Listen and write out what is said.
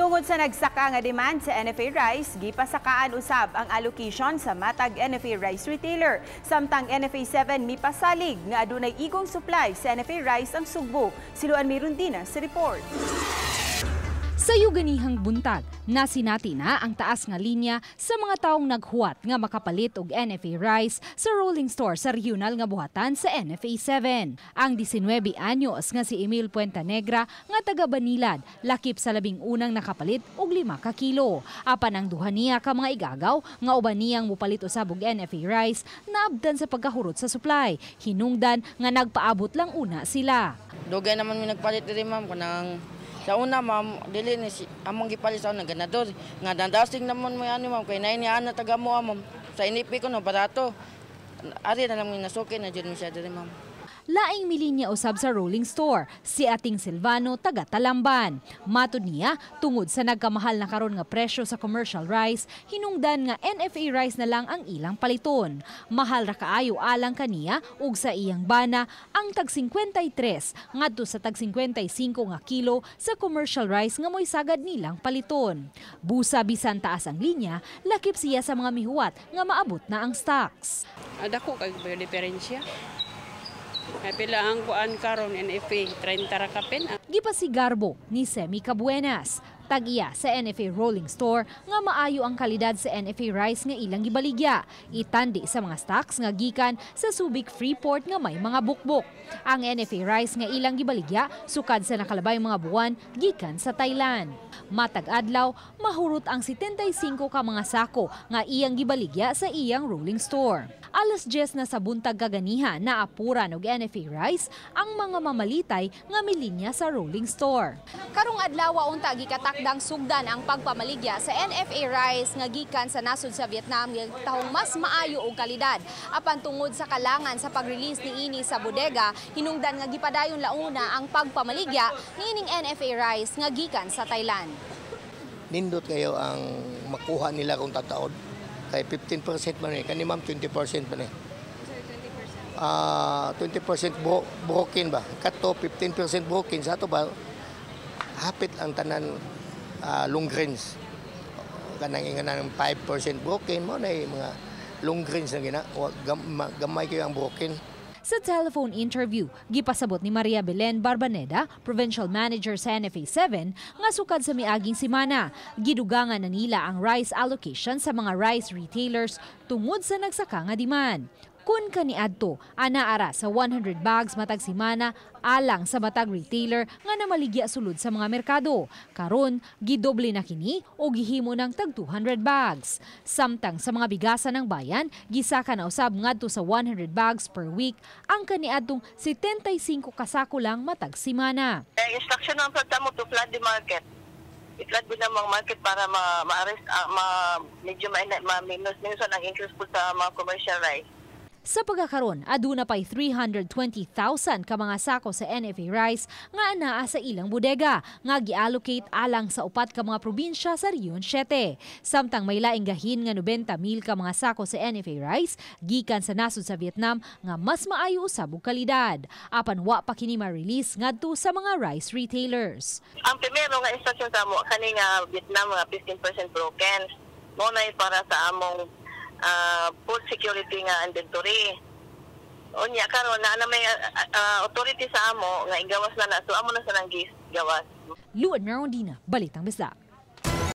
Tungod sa nagsaka nga demand sa NFA Rice, gipasakaan usab ang allocation sa matag NFA Rice retailer. Samtang NFA 7 mipasalig nga adunay igong supply sa NFA Rice ang Sugbo. Siluan Mirundina sa report. Sa yuganihang buntag, nasinati na ang taas nga linya sa mga taong naghuwat nga makapalit og NFA Rice sa rolling store sa regional nga buhatan sa NFA 7. Ang 19 anyos nga si Emil Puentanegra nga taga Banilad lakip sa labing unang nakapalit og 5 ka kilo. Apan ang duha niya ka mga igagaw nga uban niyang mupalit usab og NFA Rice naabdan sa pagkahurot sa supply. Hinungdan nga nagpaabot lang una sila. Dugay naman mi nagpalit diri ma'am kanang sa una ma'am dili ni among gipalit sa una ganador nga dandasing naman mo ani ma'am kay nay ni ana taga mo ma'am sa inipi ko no barato ari na lang mi nasuki na jud mi siya diri ma'am. Laing milinya usab sa rolling store si Ating Silvano taga Talamban. Matud niya tungod sa nagkamahal na karon nga presyo sa commercial rice, hinungdan nga NFA rice na lang ang ilang paliton. Mahal ra kaayo alang kaniya ug sa iyang bana ang tag 53 ngadto sa tag 55 nga kilo sa commercial rice nga moy sagad nilang paliton. Busa bisan taas ang linya, lakip siya sa mga mihuwat nga maabot na ang stocks. Dako kay diferensya. Pila ang kuan karon NFA 30 ra kapin. Gipasigarbo ni Semi Cabuenas, tag-iya sa NFA Rolling Store nga maayo ang kalidad sa NFA rice nga ilang gibaligya. Itandi sa mga stocks nga gikan sa Subic Freeport nga may mga bukbok. Ang NFA rice nga ilang gibaligya sukad sa nakalabay mga buwan gikan sa Thailand. Matag adlaw mahurot ang 75 ka mga sako nga iyang gibaligya sa iyang rolling store. Alas 10 na sa buntag kaganiha na apuran og NFA rice ang mga mamalitay nga milinya sa rolling store. Karong adlaw unta gikatakdang sugdan ang pagpamaligya sa NFA rice nga gikan sa nasod sa Vietnam nga tahong mas maayo og kalidad. Apan tungod sa kalangan sa pag-release niini sa bodega, hinungdan nga gipadayon launa ang pagpamaligya niining NFA rice nga gikan sa Thailand. Nindot kayo ang makuha nila kung tataod. Kay 15% man eh, kani ma'am 20% man eh. 20% broken ba? Kato 15% broken sa ato ba? Hapit ang tanan long grains. Kanang inganan 5% broken mo na mga long grains na gina. Gamay kayo ang broken. Sa telephone interview, gipasabot ni Maria Belen Barbaneda, Provincial Manager sa NFA 7, nga sukad sa miaging simana. Gidugangan na nila ang rice allocation sa mga rice retailers tungod sa nagsaka nga demand. Kun kaniadto, anaara sa 100 bags matag simana alang sa matag retailer nga namaligya sulod sa mga merkado. Karon, gidoble na kini o gihimo ng tag 200 bags. Samtang sa mga bigasan ng bayan, gisaka na usab ngadto sa 100 bags per week ang kaniadtong 75 kasako lang matag simana. Instruction ng pagtamo to flood the market. I-flood din ang mga market para ma-arrest, medyo ma-minus ang increase po sa mga commercial rice. Sa pagkakaroon, aduna pa'y 320,000 ka mga sako sa NFA rice nga anaa sa ilang bodega nga gi-allocate alang sa upat ka mga probinsya sa Riyon 7. Samtang may laing gahin nga 90,000 ka mga sako sa NFA rice gikan sa nasod sa Vietnam nga mas maayo usab og kalidad. Apan wa pa kini ma-release ngadto sa mga rice retailers. Ang primero nga instruction sa amo kani nga Vietnam nga 15% broken. Mo na para sa among food security nga inventory. Unya karon na may authority sa amo nga igawas na so amo na sa nang gawas. Luan Mirondina, Balitang Bisdak.